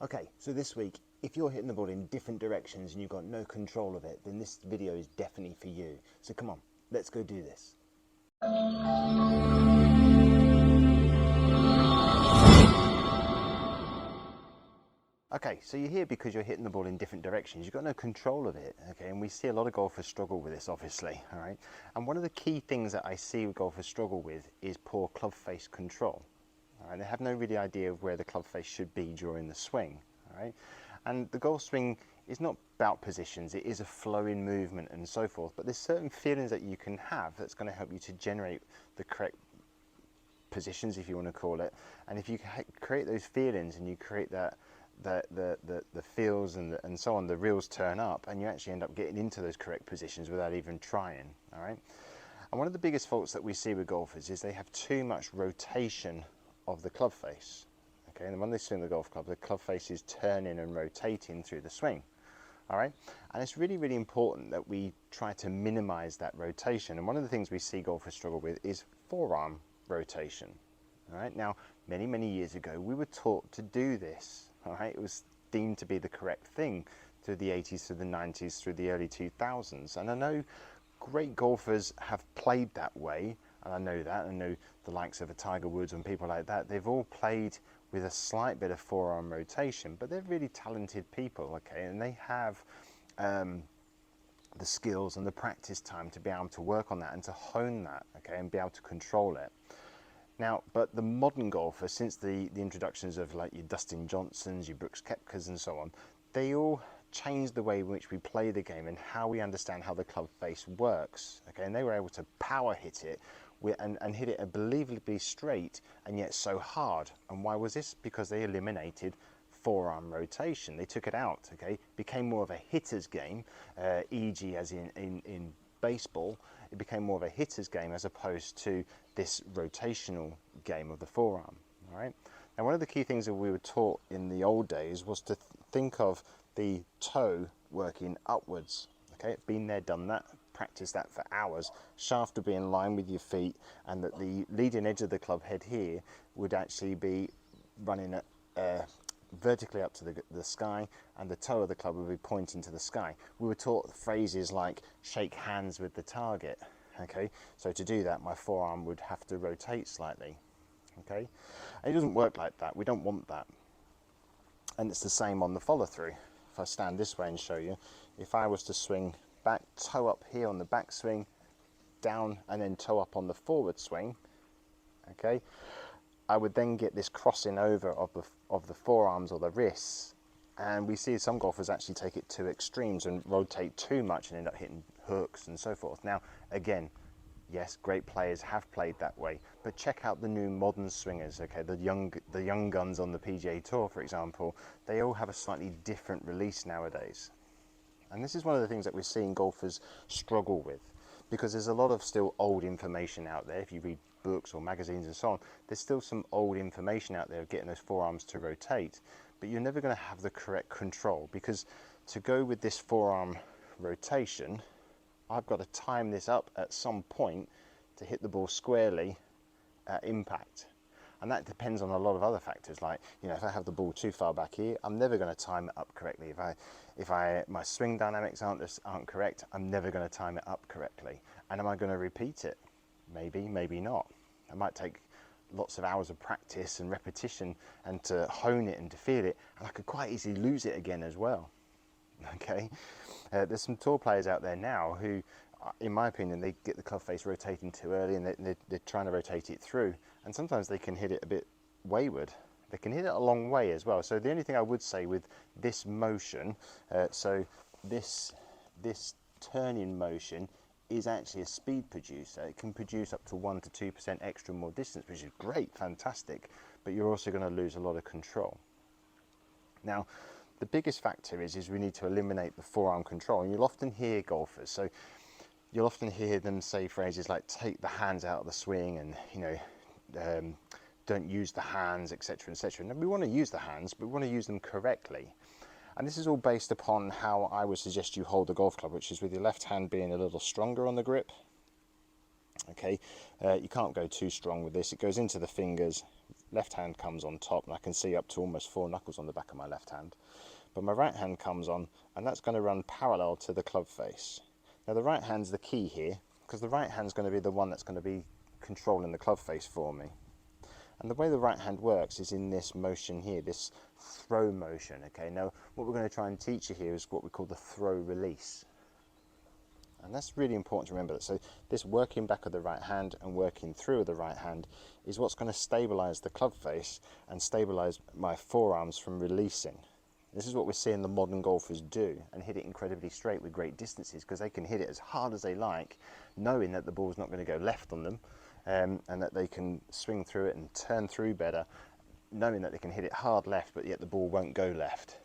Okay, so this week, if you're hitting the ball in different directions and you've got no control of it, then this video is definitely for you. So come on, let's go do this. Okay, so you're here because you're hitting the ball in different directions. You've got no control of it, okay? And we see a lot of golfers struggle with this, obviously, all right? And one of the key things that I see golfers struggle with is poor club face control. All right? They have no really idea of where the club face should be during the swing, all right? And the golf swing is not about positions. It is a flowing movement and so forth, but there's certain feelings that you can have that's going to help you to generate the correct positions, if you want to call it. And if you create those feelings and you create that the feels and so on, the reels turn up and you actually end up getting into those correct positions without even trying, all right? And one of the biggest faults that we see with golfers is they have too much rotation of the club face, okay? And when they swing the golf club, the club face is turning and rotating through the swing, all right? And it's really, really important that we try to minimize that rotation. And one of the things we see golfers struggle with is forearm rotation, all right? Now, many, many years ago, we were taught to do this. All right, it was deemed to be the correct thing through the 80s, through the 90s, through the early 2000s. And I know great golfers have played that way, and I know that. I know the likes of a Tiger Woods and people like that. They've all played with a slight bit of forearm rotation, but they're really talented people, okay? And they have the skills and the practice time to be able to work on that and to hone that, okay, and be able to control it. Now, but the modern golfer, since the introductions of like your Dustin Johnsons, your Brooks Koepkas and so on, they all changed the way in which we play the game and how we understand how the club face works. Okay, and they were able to power hit it and hit it unbelievably straight and yet so hard. And why was this? Because they eliminated forearm rotation. They took it out, okay, became more of a hitter's game, e.g. as in baseball. It became more of a hitter's game as opposed to this rotational game of the forearm, all right? Now, one of the key things that we were taught in the old days was to think of the toe working upwards, okay? Been there, done that, practice that for hours. Shaft would be in line with your feet, and that the leading edge of the club head here would actually be running vertically up to the sky, and the toe of the club would be pointing to the sky. We were taught phrases like shake hands with the target, okay? So to do that, my forearm would have to rotate slightly, okay? And it doesn't work like that. We don't want that. And it's the same on the follow through. If I stand this way and show you, if I was to swing back, toe up here on the back swing, down and then toe up on the forward swing, okay? I would then get this crossing over of the forearms or the wrists, and we see some golfers actually take it to extremes and rotate too much and end up hitting hooks and so forth. Now, again, yes, great players have played that way, but check out the new modern swingers, okay? The young guns on the PGA Tour, for example, they all have a slightly different release nowadays. And this is one of the things that we're seeing golfers struggle with, because there's a lot of still old information out there. If you read books or magazines and so on, there's still some old information out there of getting those forearms to rotate, but you're never going to have the correct control, because to go with this forearm rotation, I've got to time this up at some point to hit the ball squarely at impact. And that depends on a lot of other factors, like, you know, if I have the ball too far back here, I'm never going to time it up correctly. If my swing dynamics aren't correct, I'm never going to time it up correctly. And am I going to repeat it? Maybe, maybe not. It might take lots of hours of practice and repetition and to hone it and to feel it, and I could quite easily lose it again as well, okay? There's some tour players out there now who, in my opinion, they get the club face rotating too early, and they're trying to rotate it through, and sometimes they can hit it a bit wayward. They can hit it a long way as well. So the only thing I would say with this motion, so this turning motion is actually a speed producer. It can produce up to 1 to 2% extra more distance, which is great, fantastic, but you're also going to lose a lot of control. Now, the biggest factor is we need to eliminate the forearm control, and you'll often hear golfers, so you'll often hear them say phrases like take the hands out of the swing, and, you know, don't use the hands, etc., etc. Now, we want to use the hands, but we want to use them correctly. And this is all based upon how I would suggest you hold the golf club, which is with your left hand being a little stronger on the grip. Okay, you can't go too strong with this. It goes into the fingers left hand comes on top, and I can see up to almost 4 knuckles on the back of my left hand. But my right hand comes on, and that's going to run parallel to the club face. Now the right hand's the key here, because the right hand's going to be the one that's going to be controlling the club face for me. And the way the right hand works is in this motion here, this throw motion. Okay, now what we're going to try and teach you here is what we call the throw release. And that's really important to remember. So this working back of the right hand and working through of the right hand is what's going to stabilize the club face and stabilize my forearms from releasing. This is what we're seeing the modern golfers do, and hit it incredibly straight with great distances, because they can hit it as hard as they like, knowing that the ball's not going to go left on them, and that they can swing through it and turn through better, knowing that they can hit it hard left, but yet the ball won't go left.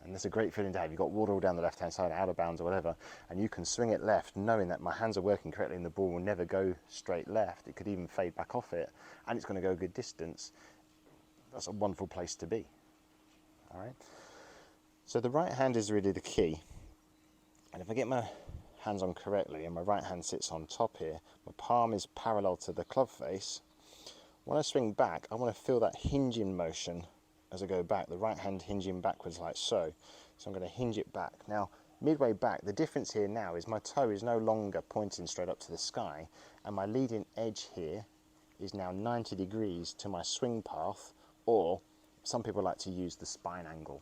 And that's a great feeling to have. You've got water all down the left-hand side, out of bounds or whatever, and you can swing it left, knowing that my hands are working correctly and the ball will never go straight left. It could even fade back off it, and it's going to go a good distance. That's a wonderful place to be. All right. So the right hand is really the key. And if I get my hands on correctly and my right hand sits on top here, my palm is parallel to the club face. When I swing back, I want to feel that hinging motion as I go back, the right hand hinging backwards like so. So I'm going to hinge it back. Now, midway back, the difference here now is my toe is no longer pointing straight up to the sky, and my leading edge here is now 90 degrees to my swing path, or some people like to use the spine angle.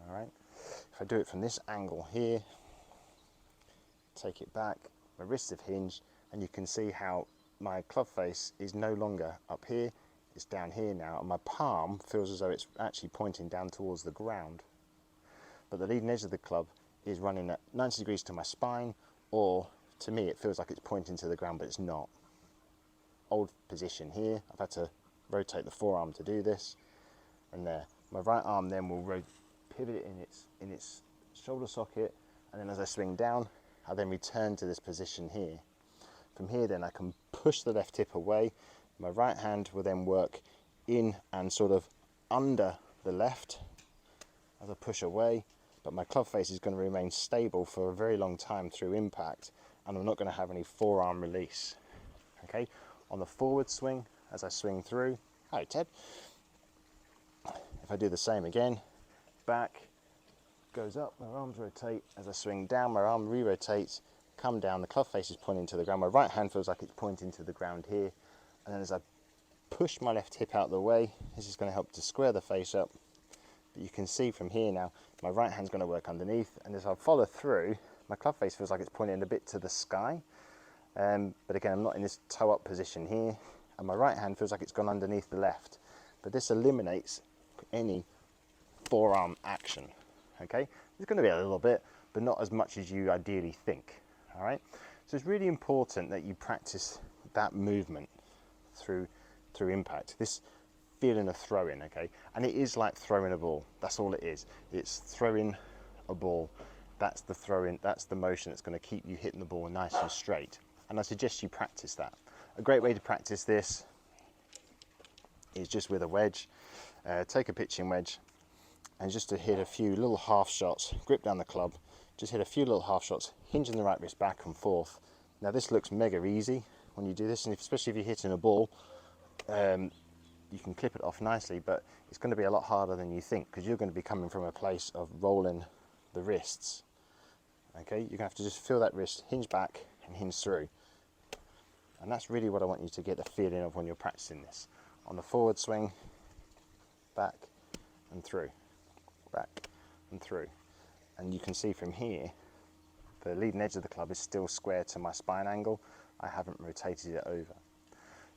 All right. If I do it from this angle here, take it back, my wrists have hinged, and you can see how my club face is no longer up here, it's down here now, and my palm feels as though it's actually pointing down towards the ground. But the leading edge of the club is running at 90 degrees to my spine, or to me it feels like it's pointing to the ground, but it's not. Old position here, I've had to rotate the forearm to do this, and there. My right arm then will pivot it in its shoulder socket, and then as I swing down, I then return to this position here. From here then I can push the left hip away. My right hand will then work in and sort of under the left as I push away, but my club face is going to remain stable for a very long time through impact, and I'm not going to have any forearm release. Okay, on the forward swing, as I swing through, hi Ted, if I do the same again, back, goes up, my arms rotate, as I swing down, my arm re-rotates, come down, the club face is pointing to the ground, my right hand feels like it's pointing to the ground here, and then as I push my left hip out of the way, this is going to help to square the face up. But you can see from here now, my right hand's going to work underneath, and as I follow through, my club face feels like it's pointing a bit to the sky, but again, I'm not in this toe up position here, and my right hand feels like it's gone underneath the left, but this eliminates any forearm action. Okay, there's going to be a little bit, but not as much as you ideally think. All right, so it's really important that you practice that movement through impact, this feeling of throwing. Okay, and it is like throwing a ball. That's all it is. It's throwing a ball. That's the throwing, that's the motion that's going to keep you hitting the ball nice and straight, and I suggest you practice that. A great way to practice this is just with a wedge. Take a pitching wedge and just to hit a few little half shots, grip down the club, just hit a few little half shots, hinging the right wrist back and forth. Now this looks mega easy when you do this, and especially if you're hitting a ball, you can clip it off nicely, but it's going to be a lot harder than you think, because you're going to be coming from a place of rolling the wrists. Okay, you're going to have to just feel that wrist hinge back and hinge through, and that's really what I want you to get the feeling of when you're practicing this. On the forward swing, back and through, back and through, and you can see from here the leading edge of the club is still square to my spine angle. I haven't rotated it over.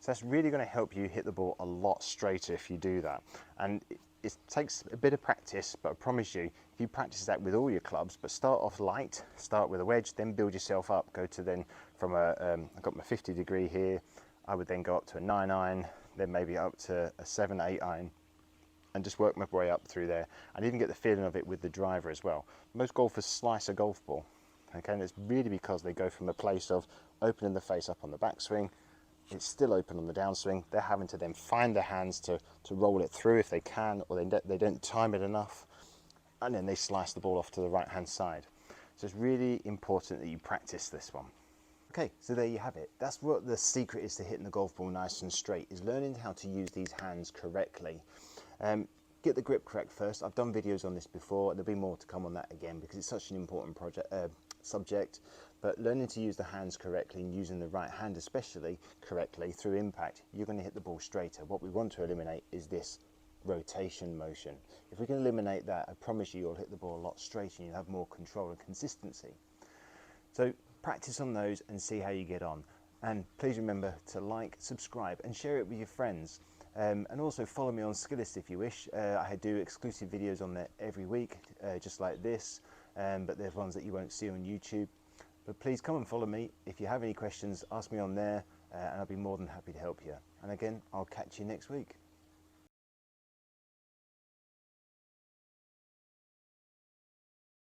So that's really going to help you hit the ball a lot straighter if you do that. And it takes a bit of practice, but I promise you, if you practice that with all your clubs, but start off light, start with a wedge, then build yourself up, go to then from I've got my 50 degree here, I would then go up to a 9 iron, then maybe up to a 7, 8 iron, and just work my way up through there, and even get the feeling of it with the driver as well. Most golfers slice a golf ball, okay, and it's really because they go from a place of opening the face up on the backswing, it's still open on the downswing, they're having to then find their hands to roll it through if they can, or they don't time it enough, and then they slice the ball off to the right hand side. So it's really important that you practice this one. Okay, so there you have it. That's what the secret is to hitting the golf ball nice and straight, is learning how to use these hands correctly. Get the grip correct first. I've done videos on this before. There'll be more to come on that again because it's such an important subject. But learning to use the hands correctly and using the right hand especially correctly through impact, you're going to hit the ball straighter. What we want to eliminate is this rotation motion. If we can eliminate that, I promise you'll hit the ball a lot straighter and you'll have more control and consistency. So practice on those and see how you get on. And please remember to like, subscribe and share it with your friends. And also follow me on Skillist if you wish. I do exclusive videos on there every week, just like this, but there's ones that you won't see on YouTube. But please come and follow me. If you have any questions, ask me on there, and I'll be more than happy to help you. And again, I'll catch you next week.